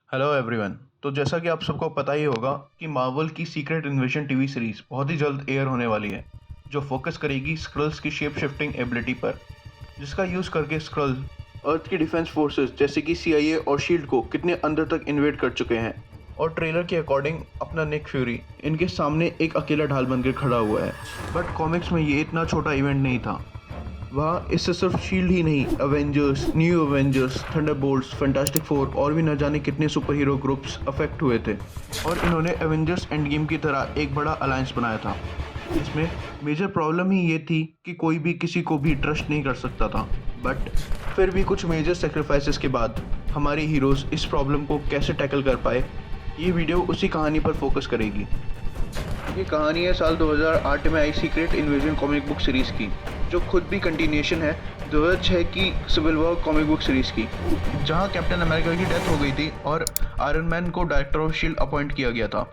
Hello everyone. तो जैसा कि आप सबको पता ही होगा कि मार्वल की सीक्रेट इन्वेजन टीवी सीरीज बहुत ही जल्द एयर होने वाली है, जो फोकस करेगी स्क्रल्स की शेप शिफ्टिंग एबिलिटी पर, जिसका यूज़ करके स्क्रल अर्थ की डिफेंस फोर्सेस जैसे कि सीआईए और शील्ड को कितने अंदर तक इन्वेड कर चुके हैं। और ट्रेलर के अकॉर्डिंग अपना निक फ्यूरी इनके सामने एक अकेला ढाल बनकर खड़ा हुआ है। बट कॉमिक्स में ये इतना छोटा इवेंट नहीं था। वहाँ इससे सिर्फ शील्ड ही नहीं, Avengers, new Avengers, Thunderbolts, fantastic four और भी न जाने कितने सुपर हीरो ग्रुप्स अफेक्ट हुए थे। और इन्होंने एवेंजर्स एंड गेम की तरह एक बड़ा अलायंस बनाया था, जिसमें मेजर प्रॉब्लम ही ये थी कि कोई भी किसी को भी ट्रस्ट नहीं कर सकता था। बट फिर भी कुछ मेजर सेक्रीफाइसेस के बाद हमारे हीरोज़ इस प्रॉब्लम को कैसे टैकल कर पाए, ये वीडियो उसी कहानी पर फोकस करेगी। ये कहानी है साल 2008 में आई secret invasion comic book series की, जो खुद भी कंटिन्यूएशन है 2006 की civil war comic book series की, जहां कैप्टन अमेरिका की डेथ हो गई थी और आयरन मैन को डायरेक्टर ऑफ शील्ड अपॉइंट किया गया था।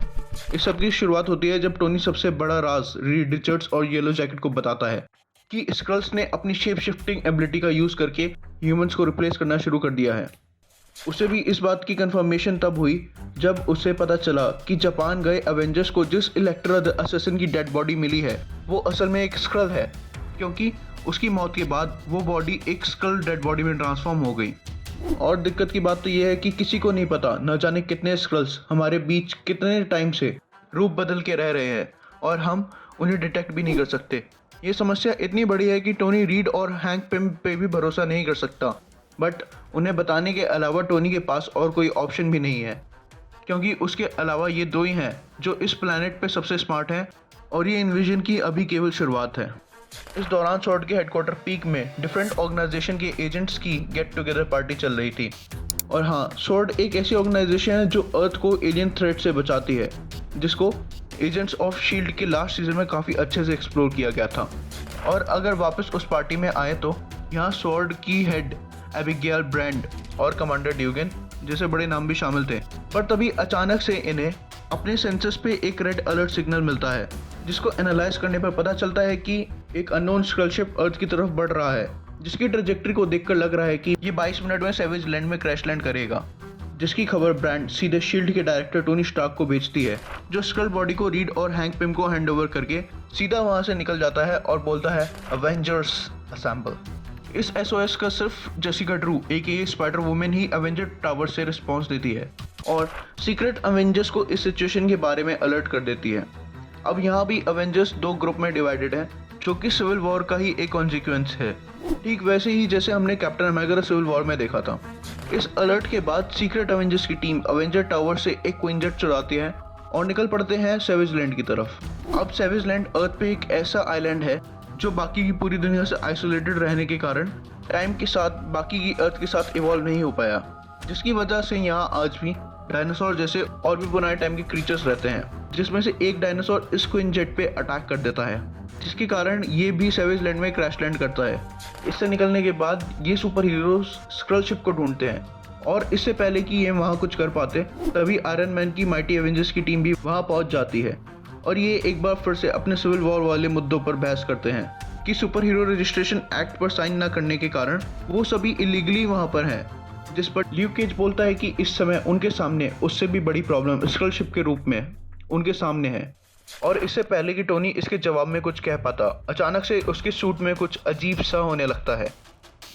इस सब की शुरुआत होती है जब टोनी सबसे बड़ा राज रीड रिचर्ड्स और येलो जैकेट को बताता है कि स्क्रल्स ने अपनी शेप शिफ्टिंग एबिलिटी का यूज़ करके ह्यूमंस को रिप्लेस करना शुरू कर दिया है। उसे भी इस बात की कंफर्मेशन तब हुई जब उसे पता चला कि जापान गए अवेंजर्स को जिस इलेक्ट्रा द असैसिन की डेड बॉडी मिली है वो असल में एक स्क्रल है, क्योंकि उसकी मौत के बाद वो बॉडी एक स्क्रल डेड बॉडी में ट्रांसफॉर्म हो गई। और दिक्कत की बात तो ये है कि किसी को नहीं पता न जाने कितने स्क्रल्स हमारे बीच कितने टाइम से रूप बदल के रह रहे हैं और हम उन्हें डिटेक्ट भी नहीं कर सकते। ये समस्या इतनी बड़ी है कि टोनी रीड और हैंक पिम पे भी भरोसा नहीं कर सकता, बट उन्हें बताने के अलावा टोनी के पास और कोई ऑप्शन भी नहीं है, क्योंकि उसके अलावा ये दो ही हैं जो इस प्लैनेट पे सबसे स्मार्ट हैं और ये इन्विजन की अभी केवल शुरुआत है। इस दौरान स्वॉर्ड के हेडक्वार्टर पीक में डिफरेंट ऑर्गेनाइजेशन के एजेंट्स की गेट टुगेदर पार्टी चल रही थी। और हाँ, स्वॉर्ड एक ऐसी ऑर्गेनाइजेशन है जो अर्थ को एलियन थ्रेट से बचाती है, जिसको एजेंट्स ऑफ शील्ड के लास्ट सीजन में काफ़ी अच्छे से एक्सप्लोर किया गया था। और अगर वापस उस पार्टी में आए तो यहाँ स्वॉर्ड की हेड एबिगेल ब्रांड और कमांडर ड्यूगन जैसे बड़े नाम भी शामिल थे। पर तभी अचानक से इन्हें अपने सेंसस पे एक रेड अलर्ट सिग्नल मिलता है, जिसको एनालाइज करने पर पता चलता है कि एक अननोन स्क्रल शिप अर्थ की तरफ बढ़ रहा है, जिसकी ट्रेजेक्ट्री को देखकर लग रहा है कि ये 22 मिनट में सैवेज लैंड में क्रैश लैंड करेगा। जिसकी खबर ब्रांड सीधे शील्ड के डायरेक्टर टोनी स्टार्क को भेजती है, जो स्क्रल बॉडी को रीड और हैंक पिम को हैंड ओवर करके सीधा वहां से निकल जाता है और बोलता है अवेंजर्स असेंबल। इस एसओएस का सिर्फ जेसिका ड्रू एके स्पाइडर वुमेन ही अवेंजर टावर से रिस्पॉन्स देती है और सीक्रेट अवेंजर्स को इस सिचुएशन के बारे में अलर्ट कर देती है। अब यहाँ भी अवेंजर्स दो ग्रुप में डिवाइडेड है, जो कि सिविल वॉर का ही एक कॉन्सिक्वेंस है, ठीक वैसे ही जैसे हमने कैप्टन अमेरिका सिविल वॉर में देखा था। इस अलर्ट के बाद सीक्रेट अवेंजर्स की टीम अवेंजर टावर से एक क्वीन चुराती है और निकल पड़ते हैं सैवेज लैंड की तरफ। अब सैवेज लैंड अर्थ पे एक ऐसा आइलैंड है जो बाकी की पूरी दुनिया से आइसोलेटेड रहने के कारण टाइम के साथ बाकी की अर्थ के साथ इवॉल्व नहीं हो पाया, जिसकी वजह से यहाँ आज भी डायनासोर जैसे और भी पुराने टाइम के क्रीचर्स रहते हैं, जिसमें से एक डायनासोर इस क्वीन जेट पे अटैक कर देता है, जिसके कारण ये भी सैवेज लैंड में क्रैश लैंड करता है। इससे निकलने के बाद ये सुपर हीरोज स्क्रल शिप को ढूंढते हैं और इससे पहले कि ये वहाँ कुछ कर पाते तभी आयरन मैन की माइटी एवेंजर्स की टीम भी वहाँ पहुँच जाती है और ये एक बार फिर से अपने सिविल वॉर वाले मुद्दों पर बहस करते हैं कि सुपर हीरो रजिस्ट्रेशन एक्ट पर साइन न करने के कारण वो सभी इलीगली वहाँ पर हैं, जिस पर ल्यूक केज बोलता है कि इस समय उनके सामने उससे भी बड़ी प्रॉब्लम स्क्रल शिप के रूप में उनके सामने है। और इससे पहले कि टोनी इसके जवाब में कुछ कह पाता, अचानक से उसके सूट में कुछ अजीब सा होने लगता है,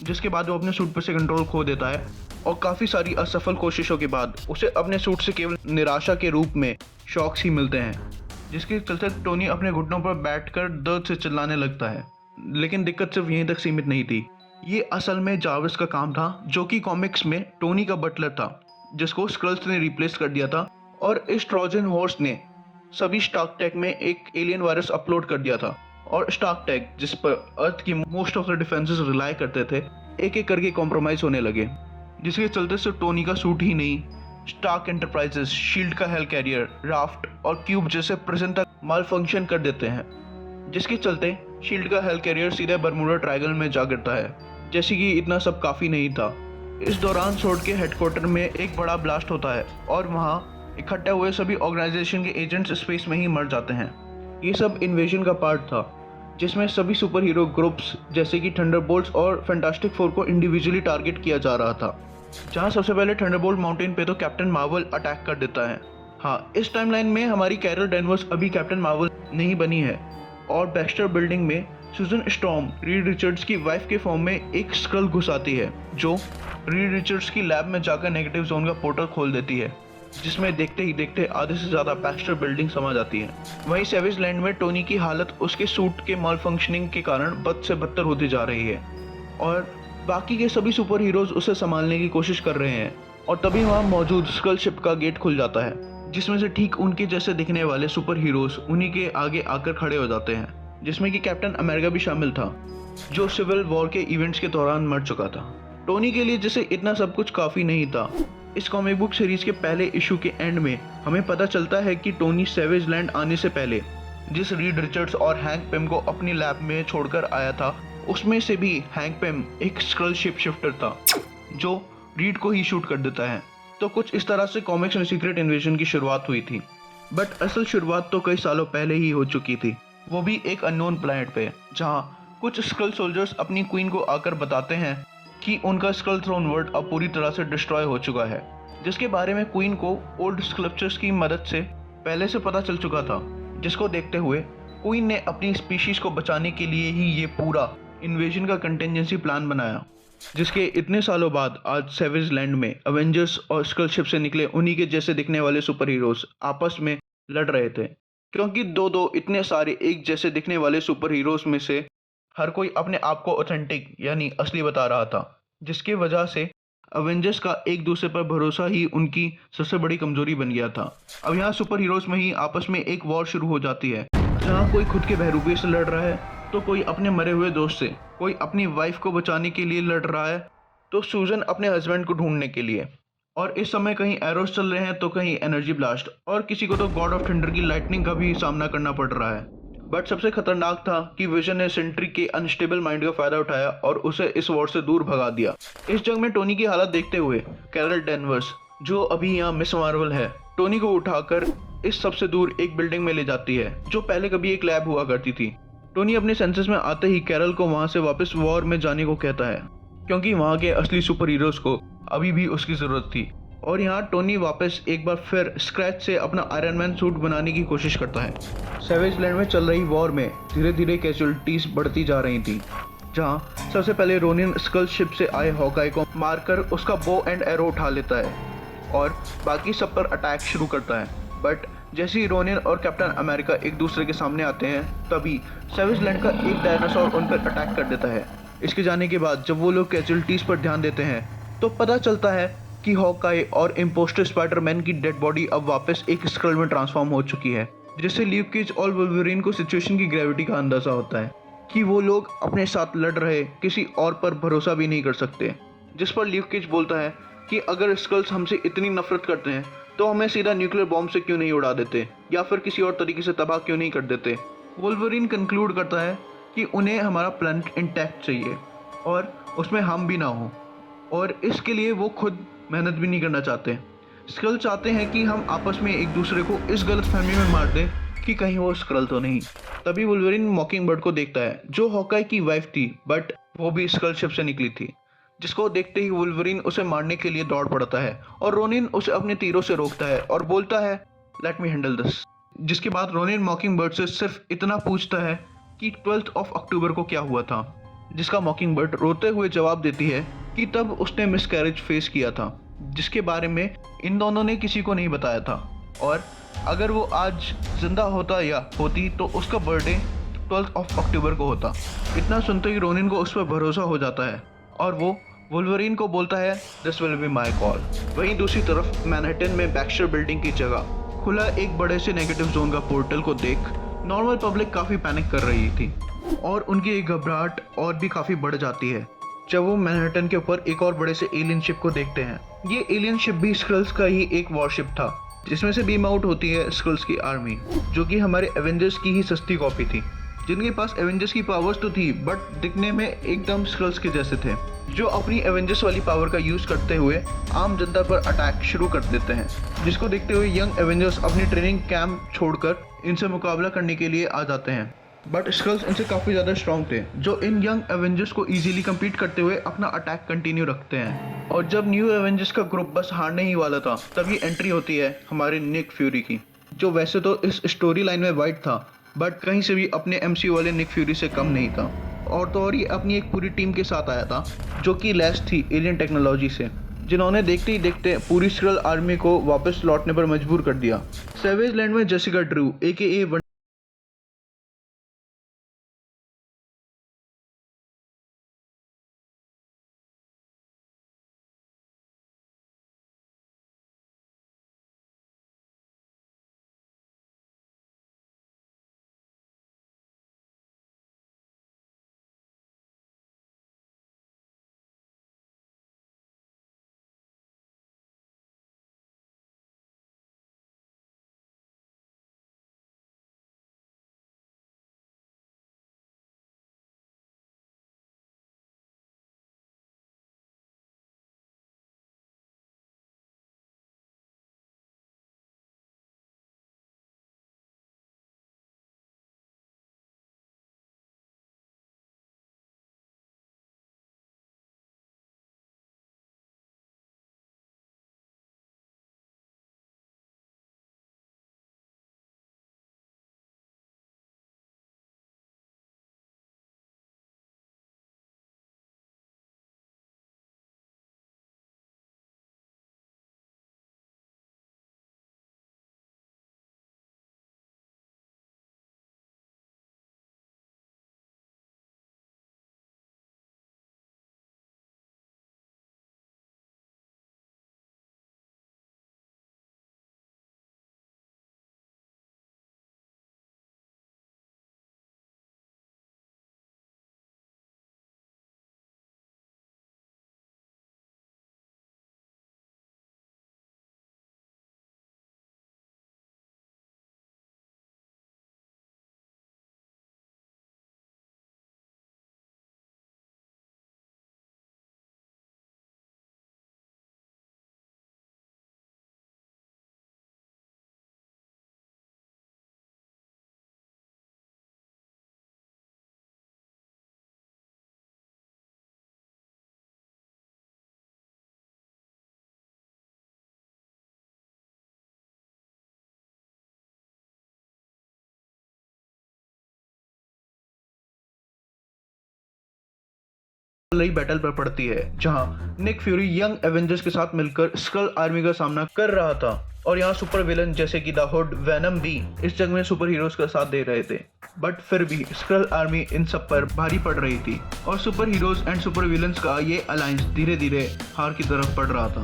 जिसके बाद वो अपने सूट पर से कंट्रोल खो देता है और काफ़ी सारी असफल कोशिशों के बाद उसे अपने सूट से केवल निराशा के रूप में शॉक्स ही मिलते हैं, जिसके चलते टोनी अपने घुटनों पर बैठकर दर्द से चिल्लाने लगता है। लेकिन दिक्कत सिर्फ यहीं तक सीमित नहीं थी। ये असल में जार्विस का काम था, जो कि कॉमिक्स में टोनी का बटलर था, जिसको स्क्रल्स ने रिप्लेस कर दिया था। और इस ट्रोजन हॉर्स ने सभी स्टार्क टेक में एक एलियन वायरस अपलोड कर दिया था और स्टार्क टेक, जिस पर अर्थ की most of the defences rely करते थे, एक एक करके कॉम्प्रोमाइज होने लगे, जिसके चलते सिर्फ टोनी का सूट ही नहीं, स्टार्क एंटरप्राइजेस, शील्ड का हेल कैरियर, राफ्ट और क्यूब जैसे प्रिजन तक माल फंक्शन कर देते हैं, जिसके चलते शील्ड का हेल कैरियर सीधे बरमूडा ट्रायंगल में जा गिरता है। जैसे कि इतना सब काफ़ी नहीं था, इस दौरान स्वॉर्ड के हेडक्वार्टर में एक बड़ा ब्लास्ट होता है और वहाँ इकट्ठे हुए सभी ऑर्गेनाइजेशन के एजेंट्स स्पेस में ही मर जाते हैं। ये सब इन्वेजन का पार्ट था, जिसमें सभी सुपर हीरो ग्रुप्स जैसे कि थंडरबोल्ट्स और फैंटास्टिक फोर को इंडिविजुअली टारगेट किया जा रहा था। जहाँ सबसे पहले थंडरबोल्ट माउंटेन पे तो कैप्टन मार्वल अटैक कर देता है। हाँ, इस टाइमलाइन में हमारी कैरल डैनवर्स अभी कैप्टन मार्वल नहीं बनी है और बैक्स्टर बिल्डिंग में सुजन स्टॉर्म रीड रिचर्ड्स की वाइफ के फॉर्म में एक स्क्रल घुस आती है, जो रीड रिचर्ड्स की लैब में जाकर नेगेटिव जोन का पोर्टल खोल देती है, जिसमें देखते ही देखते आधे से ज़्यादा बैक्स्टर बिल्डिंग समा जाती है। वहीं सेवेज लैंड में टोनी की हालत उसके सूट के माल फंक्शनिंग के कारण बद से बदतर होती जा रही है और बाकी के सभी सुपर हीरोज उसे संभालने की कोशिश कर रहे हैं। और तभी वहाँ मौजूद स्कल शिप का गेट खुल जाता है, जिसमें से ठीक उनके जैसे दिखने वाले सुपर हीरोज उन्हीं के आगे आकर खड़े हो जाते हैं, जिसमें कि कैप्टन अमेरिका भी शामिल था, जो सिविल वॉर के इवेंट्स के दौरान मर चुका था। टोनी के लिए जैसे इतना सब कुछ काफ़ी नहीं था। इस कॉमिक बुक सीरीज के पहले इशू के एंड में हमें पता चलता है कि टोनी सेवेज लैंड आने से पहले जिस रीड रिचर्ड्स और हैंक पिम को अपनी लैब में छोड़कर आया था, उसमें से भी हैंक पिम एक स्क्रल शिप शिफ्टर था जो रीड को ही शूट कर देता है। तो कुछ इस तरह से कॉमिक्स में सीक्रेट इन्वेजन की शुरुआत हुई थी, बट असल शुरुआत तो कई सालों पहले ही हो चुकी थी, वो भी एक अननोन प्लैनेट पे, जहाँ कुछ स्क्रल सोल्जर्स अपनी क्वीन को आकर बताते हैं कि उनका स्क्रल थ्रोन वर्ल्ड अब पूरी तरह से डिस्ट्रॉय हो चुका है, जिसके बारे में क्वीन को ओल्ड स्कल्पचर्स की मदद से पहले से पता चल चुका था। जिसको देखते हुए क्वीन ने अपनी स्पीशीज को बचाने के लिए ही ये पूरा इन्वेजन का कंटिजेंसी प्लान बनाया, जिसके इतने सालों बाद आज सेवेज लैंड में अवेंजर्स और स्क्रल शिप से निकले उन्हीं के जैसे दिखने वाले सुपर हीरोज आपस में लड़ रहे थे, क्योंकि दो इतने सारे एक जैसे दिखने वाले सुपर हीरोज में से हर कोई अपने आप को ऑथेंटिक यानी असली बता रहा था, जिसकी वजह से अवेंजर्स का एक दूसरे पर भरोसा ही उनकी सबसे बड़ी कमजोरी बन गया था। अब यहाँ सुपर हीरोज में ही आपस में एक वॉर शुरू हो जाती है, जहाँ कोई खुद के बहरूपी से लड़ रहा है, तो कोई अपने मरे हुए दोस्त से, कोई अपनी वाइफ को बचाने के लिए लड़ रहा है, तो सूजन अपने हस्बैंड को ढूंढने के लिए। और इस समय कहीं एरोस चल रहे हैं तो कहीं एनर्जी ब्लास्ट, और किसी को तो गॉड ऑफ थंडर की लाइटनिंग का भी सामना करना पड़ रहा है। बट सबसे खतरनाक था कि विजन ने सेंट्री के अनस्टेबल माइंड का फायदा उठाया और उसे इस वॉर से दूर भगा दिया। इस जंग में टोनी की हालत देखते हुए कैरल डैनवर्स, जो अभी यहाँ मिस मार्वल है, टोनी को उठाकर इस सबसे दूर एक बिल्डिंग में ले जाती है, जो पहले कभी एक लैब हुआ करती थी। टोनी अपने सेंसेस में आते ही कैरल को वहाँ से वापस वॉर में जाने को कहता है, क्योंकि वहाँ के असली सुपर हीरोज को अभी भी उसकी ज़रूरत थी। और यहाँ टोनी वापस एक बार फिर स्क्रैच से अपना आयरन मैन सूट बनाने की कोशिश करता है। सेवेज लैंड में चल रही वॉर में धीरे धीरे कैजुअलिटीज बढ़ती जा रही थी, जहाँ सबसे पहले रोनिन स्कल शिप से आए हॉकाई को मारकर उसका बो एंड एरो उठा लेता है और बाकी सब पर अटैक शुरू करता है। बट जैसे ही रोनिन और कैप्टन अमेरिका एक दूसरे के सामने आते हैं, तभी सेवेज लैंड का एक डायनासोर उन पर अटैक कर देता है। इसके जाने के बाद जब वो लोग कैजुअलिटीज पर ध्यान देते हैं, तो पता चलता है कि हॉकाई और इम्पोस्टर स्पाइडरमैन की डेड बॉडी अब वापस एक स्क्रल में ट्रांसफॉर्म हो चुकी है, जिससे ल्यूक केज और वुल्वरीन को सिचुएशन की ग्रेविटी का अंदाजा होता है कि वो लोग अपने साथ लड़ रहे किसी और पर भरोसा भी नहीं कर सकते। जिस पर ल्यूक केज बोलता है कि अगर स्क्रल्स हमसे इतनी नफरत करते हैं तो हमें सीधा न्यूक्लियर बॉम्ब से क्यों नहीं उड़ा देते या फिर किसी और तरीके से तबाह क्यों नहीं कर देते। वुल्वरीन कंक्लूड करता है कि उन्हें हमारा प्लैनेट इंटैक्ट चाहिए और उसमें हम भी ना हो, और इसके लिए वो खुद मेहनत भी नहीं करना चाहते। स्क्रल चाहते हैं कि हम आपस में एक दूसरे को इस गलतफहमी में मार दें कि कहीं वो स्क्रल तो नहीं। तभी वुल्वरीन मॉकिंगबर्ड को देखता है, जो हॉकाई की वाइफ थी, बट वो भी स्क्रल शिप से निकली थी, जिसको देखते ही वुल्वरीन उसे मारने के लिए दौड़ पड़ता है और रोनिन उसे अपने तीरों से रोकता है और बोलता है, लेट मी हैंडल दिस। जिसके बाद रोनिन मॉकिंगबर्ड से सिर्फ इतना पूछता है कि 12 अक्टूबर को क्या हुआ था, जिसका मॉकिंगबर्ड रोते हुए जवाब देती है कि तब उसने मिसकैरेज फेस किया था, जिसके बारे में इन दोनों ने किसी को नहीं बताया था, और अगर वो आज जिंदा होता या होती तो उसका बर्थडे 12 अक्टूबर को होता। इतना सुनते ही रोनिन को उस पर भरोसा हो जाता है और वो वुल्वरीन को बोलता है, this will be my call. वहीं दूसरी तरफ मैनहट्टन में बैक्स्टर बिल्डिंग की जगह खुला एक बड़े से नेगेटिव जोन का पोर्टल को देख नॉर्मल पब्लिक काफ़ी पैनिक कर रही थी और उनकी घबराहट और भी काफ़ी बढ़ जाती है जब वो मैनहट्टन के ऊपर एक और बड़े से एलियन शिप को देखते हैं। ये एलियन शिप भी स्क्रल्स का ही एक वॉरशिप था, जिसमें से बीम आउट होती है स्क्रल्स की आर्मी, जो कि हमारे एवेंजर्स की ही सस्ती कॉपी थी, जिनके पास एवेंजर्स की पावर्स तो थी बट दिखने में एकदम स्क्रल्स के जैसे थे, जो अपनी एवेंजर्स वाली पावर का यूज़ करते हुए आम जनता पर अटैक शुरू कर देते हैं। जिसको देखते हुए यंग एवेंजर्स अपनी ट्रेनिंग कैंप छोड़कर इनसे मुकाबला करने के लिए आ जाते हैं। बट स्क्रल्स इनसे काफ़ी ज़्यादा स्ट्रॉन्ग थे, जो इन यंग एवेंजर्स को इजीली compete करते हुए अपना अटैक कंटिन्यू रखते हैं। और जब न्यू एवेंजर्स का ग्रुप बस हारने ही वाला था, तभी एंट्री होती है हमारे निक फ्यूरी की, जो वैसे तो इस स्टोरी लाइन में वाइट था, बट कहीं से भी अपने एमसीयू वाले निक फ्यूरी से कम नहीं था। और तो और ये अपनी एक पूरी टीम के साथ आया था, जो कि लैस थी एलियन टेक्नोलॉजी से, जिन्होंने देखते ही देखते पूरी स्क्रल आर्मी को वापस लौटने पर मजबूर कर दिया। सेवेज लैंड में जेसिका ड्रू AKA नई बैटल पर पड़ती है, जहां निक फ्यूरी यंग एवेंजर्स के साथ मिलकर स्क्रल आर्मी का सामना कर रहा था। और यहाँ सुपर विलन जैसे कि द हुड, वेनम भी इस जंग में सुपर हीरोज का साथ दे रहे थे, बट फिर भी स्क्रल आर्मी इन सब पर भारी पड़ रही थी और super heroes and super villains का ये अलायंस धीरे धीरे हार की तरफ बढ़ रहा था।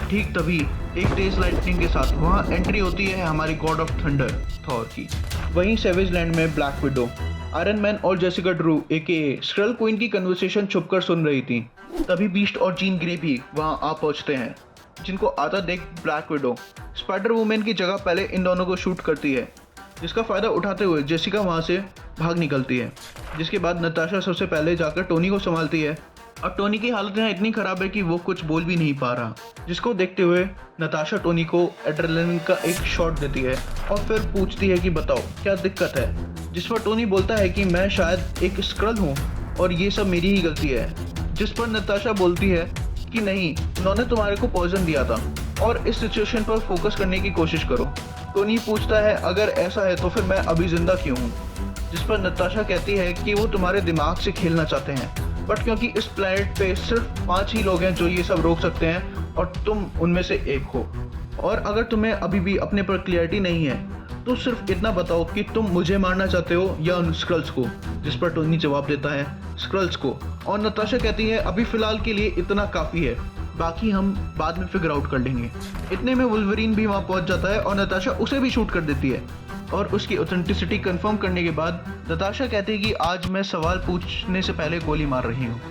ठीक तभी एक तेज लाइटनिंग के साथ वहाँ एंट्री होती है हमारी गॉड ऑफ थंडर थॉर की। वहीं सेवेज लैंड में ब्लैक विडो, आयरन मैन और Jessica Drew AKA Skrull Queen की कन्वर्सेशन छुपकर सुन रही थी। तभी बीस्ट और जीन ग्रे भी वहां आ पहुंचते हैं, जिनको आता देख ब्लैक विडो स्पाइडर वुमेन की जगह पहले इन दोनों को शूट करती है, जिसका फायदा उठाते हुए जेसिका वहां से भाग निकलती है। जिसके बाद नताशा सबसे पहले जाकर टोनी को संभालती है और टोनी की हालत यहाँ इतनी खराब है कि वो कुछ बोल भी नहीं पा रहा, जिसको देखते हुए नताशा टोनी को एड्रेनलिन का एक शॉट देती है और फिर पूछती है कि बताओ क्या दिक्कत है। जिस पर टोनी बोलता है कि मैं शायद एक स्क्रल हूँ और ये सब मेरी ही गलती है। जिस पर नताशा बोलती है कि नहीं, उन्होंने तुम्हारे को पॉइजन दिया था और इस सिचुएशन पर फोकस करने की कोशिश करो। टोनी पूछता है अगर ऐसा है तो फिर मैं अभी जिंदा क्यों हूँ। जिस पर नताशा कहती है कि वो तुम्हारे दिमाग से खेलना चाहते हैं, बट क्योंकि इस प्लेनेट पे सिर्फ 5 ही लोग हैं जो ये सब रोक सकते हैं और तुम उनमें से एक हो। और अगर तुम्हें अभी भी अपने पर क्लियरिटी नहीं है तो सिर्फ इतना बताओ कि तुम मुझे मारना चाहते हो या उन स्क्रल्स को। जिस पर टोनी जवाब देता है स्क्रल्स को, और नताशा कहती है अभी फिलहाल के लिए इतना काफ़ी है, बाकी हम बाद में फिगर आउट कर लेंगे। इतने में वुल्वरीन भी वहाँ पहुँच जाता है और नताशा उसे भी शूट कर देती है। और उसकी ऑथेंटिसिटी कंफर्म करने के बाद नताशा कहती है कि आज मैं सवाल पूछने से पहले गोली मार रही हूँ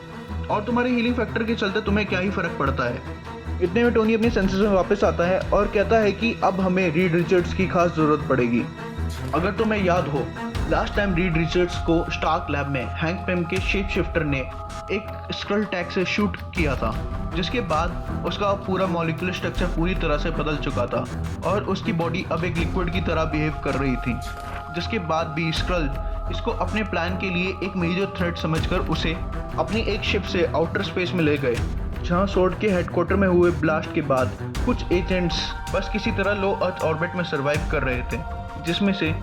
और तुम्हारे हीलिंग फैक्टर के चलते तुम्हें क्या ही फर्क पड़ता है। इतने में टोनी अपने सेंसेस में वापस आता है और कहता है कि अब हमें रीड रिचर्ड्स की खास जरूरत पड़ेगी। अगर तुम्हें याद हो, लास्ट टाइम रीड रिचर्ड्स को स्टार्क लैब में हैंक पिम के शेप शिफ्टर ने एक स्क्रल टैग से शूट किया था, जिसके बाद उसका पूरा मॉलिक्यूलर स्ट्रक्चर पूरी तरह से बदल चुका था और उसकी बॉडी अब एक लिक्विड की तरह बिहेव कर रही थी। जिसके बाद भी स्क्रल इसको अपने प्लान के लिए एक मेजर थ्रेट समझकर उसे अपनी एक शिप से आउटर स्पेस में ले गए, जहां स्वॉर्ड के हेडक्वार्टर में हुए ब्लास्ट के बाद कुछ एजेंट्स बस किसी तरह लो अर्थ ऑर्बिट में सर्वाइव कर रहे थे, जिसमें से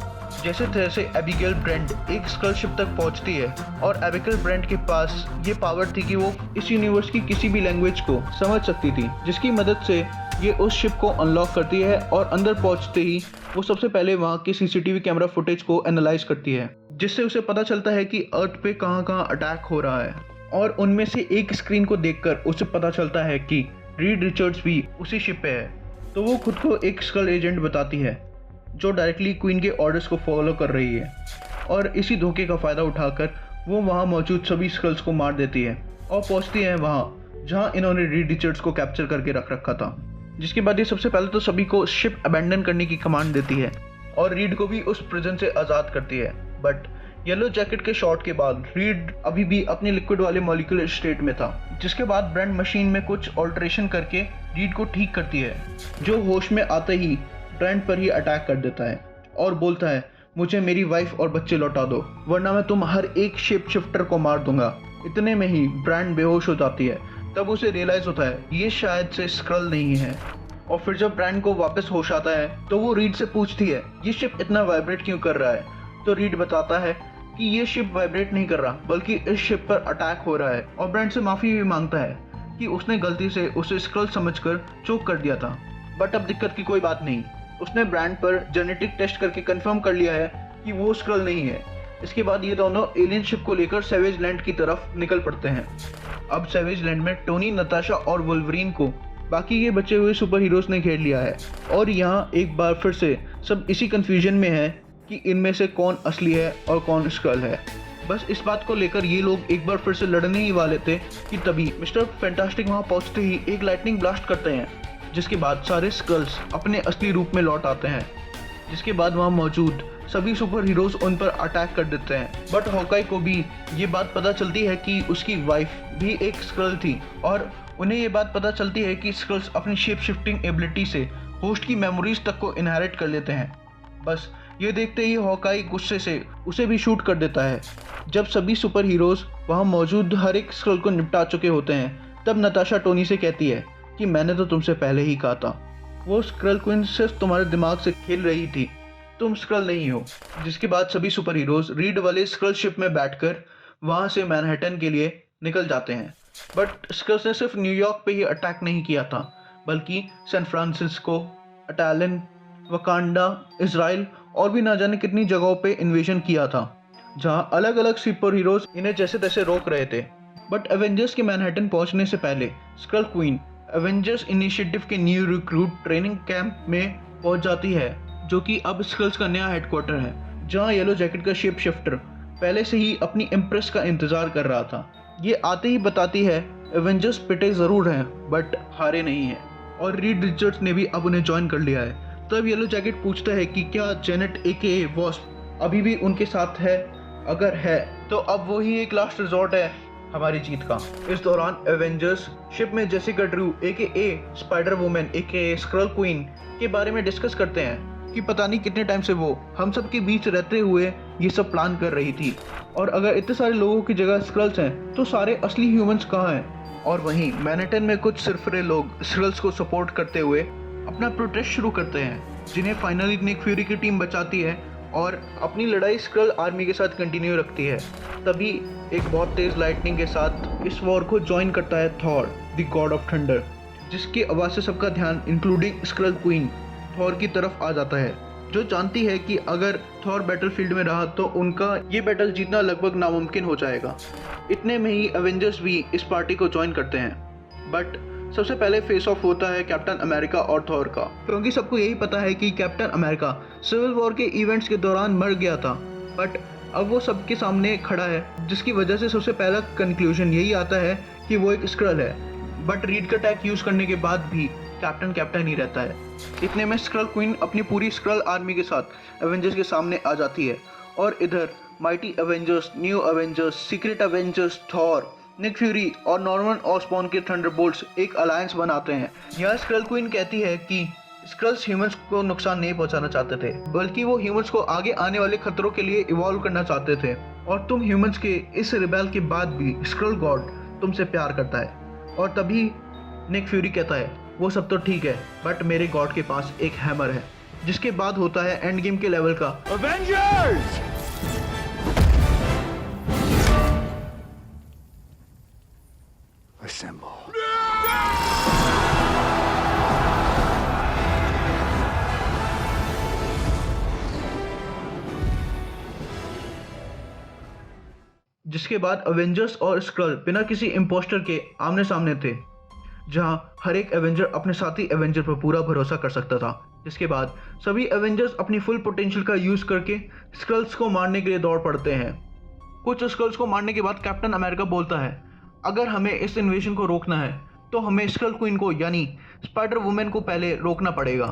जैसे तैसे एबिगेल ब्रेंट एक स्कल शिप तक पहुंचती है और एबिगेल ब्रेंट के पास ये पावर थी कि वो इस यूनिवर्स की किसी भी लैंग्वेज को समझ सकती थी, जिसकी मदद से ये उस शिप को अनलॉक करती है और अंदर पहुंचते ही वो सबसे पहले वहाँ के सीसीटीवी कैमरा फुटेज को एनालाइज करती है, जिससे उसे पता चलता है कि अर्थ पे कहाँ कहाँ अटैक हो रहा है। और उनमें से एक स्क्रीन को देखकर उसे पता चलता है कि रीड रिचर्ड्स भी उसी शिप पे है। तो वो खुद को एक स्कल एजेंट बताती है जो डायरेक्टली क्वीन के ऑर्डर्स को फॉलो कर रही है, और इसी धोखे का फ़ायदा उठाकर वो वहाँ मौजूद सभी स्कल्स को मार देती है और पहुँचती है वहाँ जहाँ इन्होंने रीड रिचर्ड्स को कैप्चर करके रख रखा था। जिसके बाद ये सबसे पहले तो सभी को शिप अबैंडन करने की कमांड देती है और रीड को भी उस प्रिजन से आज़ाद करती है। बट येलो जैकेट के शॉट के बाद रीड अभी भी अपने लिक्विड वाले मॉलिक्यूलर स्टेट में था, जिसके बाद ब्रेंट मशीन में कुछ ऑल्टरेशन करके रीड को ठीक करती है, जो होश में आते ही ब्रेंट पर ही अटैक कर देता है और बोलता है, मुझे मेरी वाइफ और बच्चे लौटा दो वरना मैं तुम हर एक शिप शिफ्टर को मार दूंगा। इतने में ही ब्रेंट बेहोश हो जाती है। तब उसे रियलाइज होता है ये शायद से स्क्रल नहीं है, और फिर जब ब्रेंट को वापस होश आता है तो वो रीड से पूछती है ये शिप इतना वाइब्रेट क्यों कर रहा है। तो रीड बताता है कि ये शिप वाइब्रेट नहीं कर रहा बल्कि इस शिप पर अटैक हो रहा है, और ब्रेंट से माफ़ी भी मांगता है कि उसने गलती से उसे स्क्रल समझकर चोक कर दिया था। बट अब दिक्कत की कोई बात नहीं, उसने ब्रेंट पर जेनेटिक टेस्ट करके कंफर्म कर लिया है कि वो स्क्रल नहीं है। इसके बाद ये दोनों एलियन शिप को लेकर सैवेज लैंड की तरफ निकल पड़ते हैं। अब सैवेज लैंड में टोनी, नताशा और वुल्वरीन को बाकी के बचे हुए सुपर हीरोज ने घेर लिया है, और यहाँ एक बार फिर से सब इसी कंफ्यूजन में है कि इनमें से कौन असली है और कौन स्क्रल है। बस इस बात को लेकर ये लोग एक बार फिर से लड़ने ही वाले थे कि तभी मिस्टर फैंटास्टिक वहाँ पहुँचते ही एक लाइटनिंग ब्लास्ट करते हैं, जिसके बाद सारे स्क्रल्स अपने असली रूप में लौट आते हैं। जिसके बाद वहाँ मौजूद सभी सुपर हीरोज उन पर अटैक कर देते हैं। बट हॉकाई को भी ये बात पता चलती है कि उसकी वाइफ भी एक स्क्रल थी, और उन्हें ये बात पता चलती है कि स्क्रल्स अपनी शेप शिफ्टिंग एबिलिटी से होस्ट की मेमोरीज तक को इनहेरिट कर लेते हैं। बस ये देखते ही हॉकाई गुस्से से उसे भी शूट कर देता है। जब सभी सुपर हीरोज वहाँ मौजूद हर एक स्क्रल को निपटा चुके होते हैं, तब नताशा टोनी से कहती है कि मैंने तो तुमसे पहले ही कहा था, वो स्क्रल क्वीन सिर्फ तुम्हारे दिमाग से खेल रही थी, तुम स्क्रल नहीं हो। जिसके बाद सभी सुपर हीरोज रीड वाले स्क्रल शिप में बैठकर वहाँ से मैनहट्टन के लिए निकल जाते हैं। बट स्क्रल्स ने सिर्फ न्यूयॉर्क पे ही अटैक नहीं किया था, बल्कि सैन फ्रांसिस्को, अटालिन, वकांडा, इजराइल और भी ना जाने कितनी जगहों पे इन्वेजन किया था, जहाँ अलग अलग सुपर हीरोज इन्हें जैसे तैसे रोक रहे थे। बट एवेंजर्स के मैनहट्टन पहुँचने से पहले स्क्रल क्वीन एवेंजर्स इनिशिएटिव के न्यू रिक्रूट ट्रेनिंग कैंप में पहुंच जाती है, जो कि अब स्क्रल्स का नया हेडक्वार्टर है, जहां येलो जैकेट का शेप शिफ्टर पहले से ही अपनी इम्प्रेस का इंतजार कर रहा था। ये आते ही बताती है एवेंजर्स पिटे ज़रूर हैं बट हारे नहीं हैं, और रीड रिचर्ड्स ने भी अब उन्हें ज्वाइन कर लिया है। तब येलो जैकेट पूछता है कि क्या जेनेट AKA वॉस्प अभी भी उनके साथ है, अगर है तो अब वही एक लास्ट रिजॉर्ट है हमारी जीत का। इस दौरान एवेंजर्स शिप में Jessica Drew AKA Spider Woman AKA Skrull Queen के बारे में डिस्कस करते हैं कि पता नहीं कितने टाइम से वो हम सब के बीच रहते हुए ये सब प्लान कर रही थी, और अगर इतने सारे लोगों की जगह स्क्रल्स हैं तो सारे असली ह्यूमंस कहाँ हैं। और वहीं मैनहट्टन में कुछ सिरफिरे लोग स्क्रल्स को सपोर्ट करते हुए अपना प्रोटेस्ट शुरू करते हैं, जिन्हें फाइनली निक फ्यूरी की टीम बचाती है और अपनी लड़ाई स्क्रल आर्मी के साथ कंटिन्यू रखती है। तभी एक बहुत तेज लाइटनिंग के साथ इस वॉर को ज्वाइन करता है Thor, the God of thunder, जिसकी आवाज़ से सबका ध्यान इंक्लूडिंग स्क्रल क्वीन थॉर की तरफ आ जाता है, जो जानती है कि अगर थॉर बैटलफील्ड में रहा तो उनका ये बैटल जीतना लगभग नामुमकिन हो जाएगा। इतने में ही एवेंजर्स भी इस पार्टी को ज्वाइन करते हैं। बट सबसे पहले फेस ऑफ होता है कैप्टन अमेरिका और थॉर का, क्योंकि सबको यही पता है कि कैप्टन अमेरिका सिविल वॉर के इवेंट्स के दौरान मर गया था, बट अब वो सबके सामने खड़ा है, जिसकी वजह से सबसे पहला कंक्लूजन यही आता है कि वो एक स्क्रल है। बट रीड का टैग यूज़ करने के बाद भी कैप्टन ही रहता है। इतने में स्क्रल क्वीन अपनी पूरी स्क्रल आर्मी के साथ एवेंजर्स के सामने आ जाती है, और इधर Mighty Avengers, New Avengers, Secret Avengers, Thor, Nick Fury और नॉर्मन ऑसबॉर्न के थंडरबोल्ट्स एक अलायंस बनाते हैं। यह स्क्रल क्वीन कहती है कि स्क्रल्स ह्यूमंस को नुकसान नहीं पहुंचाना चाहते थे, बल्कि वो ह्यूमंस को आगे आने वाले खतरों के लिए इवॉल्व करना चाहते थे। और तुम ह्यूमंस के इस रिबेल के बाद भी स्क्रल गॉड तुमसे प्यार करता है। और तभी निक फ्यूरी कहता है, वो सब तो ठीक है, बट मेरे गॉड के पास एक हैमर है। जिसके बाद होता है एंड गेम के लेवल का Avengers! Assemble. जिसके बाद एवेंजर्स और स्क्रल बिना किसी इम्पोस्टर के आमने सामने थे, जहां हर एक एवेंजर अपने साथी एवेंजर पर पूरा भरोसा कर सकता था। जिसके बाद सभी एवेंजर्स अपनी फुल पोटेंशियल का यूज करके स्क्रल्स को मारने के लिए दौड़ पड़ते हैं। कुछ स्क्रल्स को मारने के बाद कैप्टन अमेरिका बोलता है, अगर हमें इस इन्वेजन को रोकना है तो हमें स्क्रल क्वीन को यानी स्पाइडर वुमेन को पहले रोकना पड़ेगा।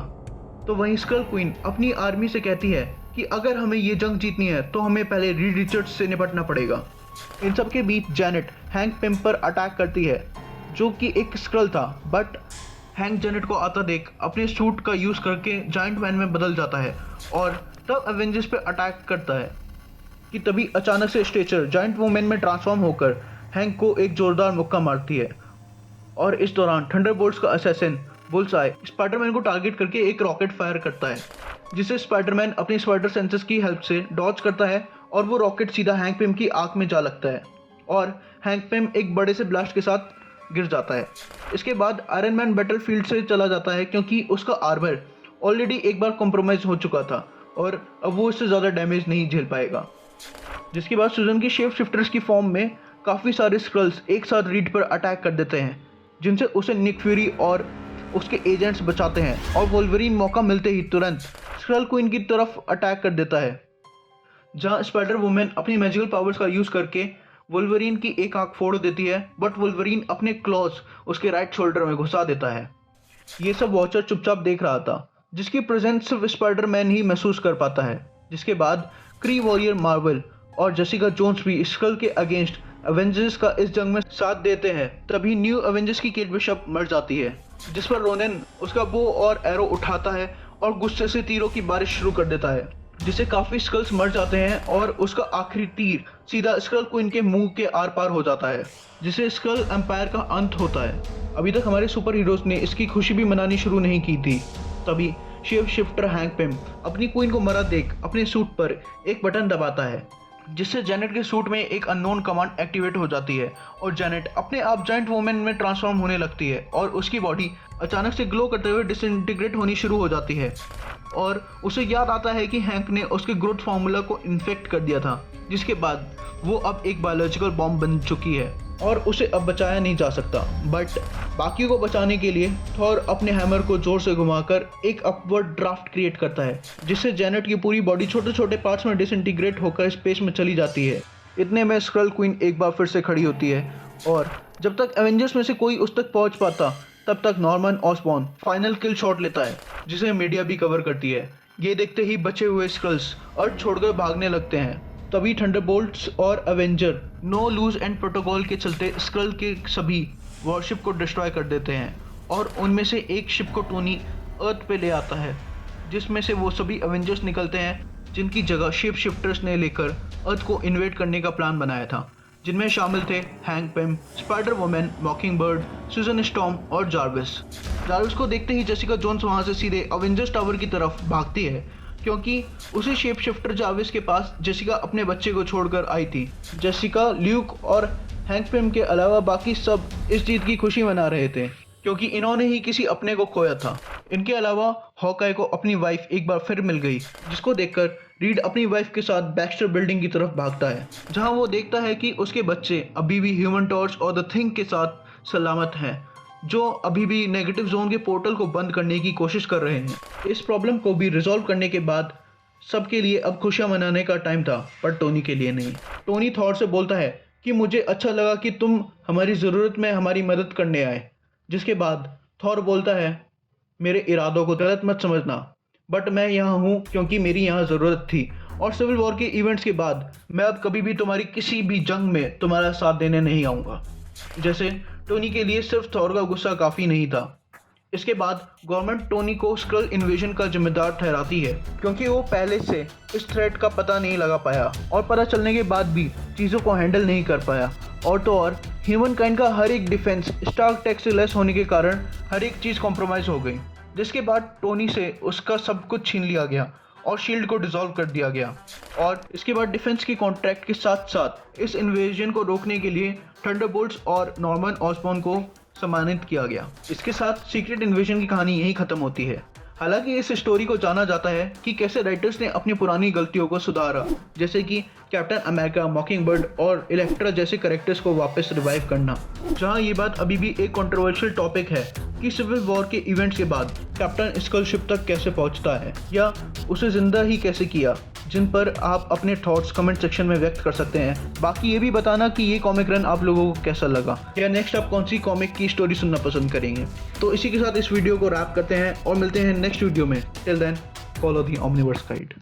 तो वहीं स्क्रल क्वीन अपनी आर्मी से कहती है कि अगर हमें ये जंग जीतनी है तो हमें पहले रीड रिचर्ड्स से निपटना पड़ेगा। इन सब के बीच जैनेट हैंक पिम पर अटैक करती है, जो कि एक स्क्रल था, बट हैंक जैनेट को आता देख अपने सूट का यूज़ करके जायंट मैन में बदल जाता है और तब एवेंजर्स पे अटैक करता है कि तभी अचानक से स्ट्रेचर जायंट वुमेन में ट्रांसफॉर्म होकर हैंक को एक जोरदार मुक्का मारती है। और इस दौरान थंडरबोल्ट्स का असैसिन बुल्सआई स्पाइडरमैन को टारगेट करके एक रॉकेट फायर करता है, जिसे स्पाइडरमैन अपनी स्पाइडर सेंसेस की हेल्प से डॉज करता है और वो रॉकेट सीधा हैंक पिम की आंख में जा लगता है और हैंक पिम एक बड़े से ब्लास्ट के साथ गिर जाता है। इसके बाद आयरन मैन बैटलफील्ड से चला जाता है क्योंकि उसका आर्मर ऑलरेडी एक बार कॉम्प्रोमाइज हो चुका था और अब वो इससे ज़्यादा डैमेज नहीं झेल पाएगा। जिसके बाद सुजन की शेप शिफ्टर्स की फॉर्म में काफ़ी सारे स्क्रल्स एक साथ रीड पर अटैक कर देते हैं, जिनसे उसे निक फ्यूरी और उसके एजेंट्स बचाते हैं और वोल्वरीन मौका मिलते ही तुरंत स्क्रल क्वीन की तरफ अटैक कर देता है, जहां स्पाइडर वुमेन अपनी मैजिकल पावर्स का यूज़ करके वोल्वरीन की एक आंख फोड़ देती है, बट वोल्वरीन अपने क्लॉज उसके राइट शोल्डर में घुसा देता है। ये सब वॉचर चुपचाप देख रहा था, जिसकी प्रेजेंस सिर्फ स्पाइडरमैन ही महसूस कर पाता है। जिसके बाद क्री वॉरियर मार्वल और जेसिका जोन्स भी स्क्रल के अगेंस्ट एवेंजर्स का इस जंग में साथ देते हैं। तभी न्यू एवेंजर्स की केट बिशप मर जाती है, जिस पर रोनेन उसका बो और एरो उठाता है और गुस्से से तीरों की बारिश शुरू कर देता है, जिससे काफ़ी स्क्रल्स मर जाते हैं और उसका आखिरी तीर सीधा स्क्रल क्वीन के मुंह के आर पार हो जाता है, जिससे स्क्रल एम्पायर का अंत होता है। अभी तक हमारे सुपर हीरोज ने इसकी खुशी भी मनानी शुरू नहीं की थी। तभी शेप शिफ्टर हैंक पिम अपनी क्वीन को मरा देख अपने सूट पर एक बटन दबाता है, जिससे जैनेट के सूट में एक अननोन कमांड एक्टिवेट हो जाती है और जैनेट अपने आप जायंट वुमेन में ट्रांसफॉर्म होने लगती है और उसकी बॉडी अचानक से ग्लो करते हुए डिसइंटीग्रेट होनी शुरू हो जाती है और उसे याद आता है कि हैंक ने उसके ग्रोथ फार्मूला को इन्फेक्ट कर दिया था, जिसके बाद वो अब एक बायोलॉजिकल बॉम्ब बन चुकी है और उसे अब बचाया नहीं जा सकता। बट बाकियों को बचाने के लिए थॉर अपने हैमर को जोर से घुमाकर एक अपवर्ड ड्राफ्ट क्रिएट करता है, जिससे जैनेट की पूरी बॉडी छोटे छोटे पार्ट्स में डिसइंटीग्रेट होकर स्पेस में चली जाती है। इतने में स्क्रल क्वीन एक बार फिर से खड़ी होती है और जब तक एवेंजर्स में से कोई उस तक पहुंच पाता तब तक नॉर्मन ऑसबॉर्न फाइनल किल शॉट लेता है, जिसे मीडिया भी कवर करती है। ये देखते ही बचे हुए स्क्रल्स अर्थ छोड़कर भागने लगते हैं। तभी थंडरबोल्ट्स और Avenger no loose end protocol के चलते स्क्रल के सभी वॉरशिप को डिस्ट्रॉय कर देते हैं और उनमें से एक शिप को टोनी अर्थ पे ले आता है, जिसमें से वो सभी एवेंजर्स निकलते हैं, जिनकी जगह शेप शिफ्टर्स ने लेकर अर्थ को इन्वेड करने का प्लान बनाया था, जिनमें शामिल थे Hank Pym, Spider Woman, Mockingbird, Susan Storm और जार्विस को देखते ही जेसिका जोन्स वहां से सीधे अवेंजर्स टावर की तरफ भागती है, क्योंकि उसी शेप शिफ्टर जार्विस के पास जेसिका अपने बच्चे को छोड़कर आई थी। जेसिका, ल्यूक और हैंक पिम के अलावा बाकी सब इस जीत की खुशी मना रहे थे, क्योंकि इन्होंने ही किसी अपने को खोया था। इनके अलावा हॉकाई को अपनी वाइफ एक बार फिर मिल गई, जिसको देखकर रीड अपनी वाइफ के साथ बैक्स्टर बिल्डिंग की तरफ भागता है, जहां वो देखता है कि उसके बच्चे अभी भी ह्यूमन टॉर्च और द थिंग के साथ सलामत हैं, जो अभी भी नेगेटिव जोन के पोर्टल को बंद करने की कोशिश कर रहे हैं। इस प्रॉब्लम को भी रिजॉल्व करने के बाद सबके लिए अब खुशियां मनाने का टाइम था, पर टोनी के लिए नहीं। टोनी थॉर से बोलता है कि मुझे अच्छा लगा कि तुम हमारी ज़रूरत में हमारी मदद करने आए। जिसके बाद थॉर बोलता है, मेरे इरादों को गलत मत समझना, बट मैं यहाँ हूँ क्योंकि मेरी यहाँ ज़रूरत थी, और सिविल वॉर के इवेंट्स के बाद मैं अब कभी भी तुम्हारी किसी भी जंग में तुम्हारा साथ देने नहीं आऊँगा। जैसे टोनी के लिए सिर्फ थॉर का गुस्सा काफ़ी नहीं था, इसके बाद गवर्नमेंट टोनी को स्क्रल इन्वेजन का जिम्मेदार ठहराती है क्योंकि वो पहले से इस थ्रेट का पता नहीं लगा पाया और पता चलने के बाद भी चीज़ों को हैंडल नहीं कर पाया। और तो और ह्यूमन काइंड का हर एक डिफेंस स्टार्क टेक से लेस होने के कारण हर एक चीज़ कॉम्प्रोमाइज़ हो गई, जिसके बाद टोनी से उसका सब कुछ छीन लिया गया और शील्ड को डिसॉल्व कर दिया गया। और इसके बाद डिफेंस के कॉन्ट्रैक्ट के साथ साथ इस इन्वेजन को रोकने के लिए थंडरबोल्ट्स और नॉर्मन ऑसबॉर्न को सम्मानित किया गया। इसके साथ सीक्रेट इन्वेजन की कहानी यहीं खत्म होती है। हालांकि इस स्टोरी को जाना जाता है कि कैसे राइटर्स ने अपनी पुरानी गलतियों को सुधारा, जैसे कि कैप्टन अमेरिका, मॉकिंगबर्ड और इलेक्ट्रा जैसे कैरेक्टर्स को वापस रिवाइव करना। जहां ये बात अभी भी एक कंट्रोवर्शियल टॉपिक है कि सिविल वॉर के इवेंट्स के बाद कैप्टन स्कल शिप तक कैसे पहुंचता है या उसे जिंदा ही कैसे किया, जिन पर आप अपने थॉट्स कमेंट सेक्शन में व्यक्त कर सकते हैं। बाकी ये भी बताना कि ये कॉमिक रन आप लोगों को कैसा लगा या नेक्स्ट आप कौन सी कॉमिक की स्टोरी सुनना पसंद करेंगे। तो इसी के साथ इस वीडियो को रैप करते हैं और मिलते हैं नेक्स्ट वीडियो में। Till then follow the Omniverse guide.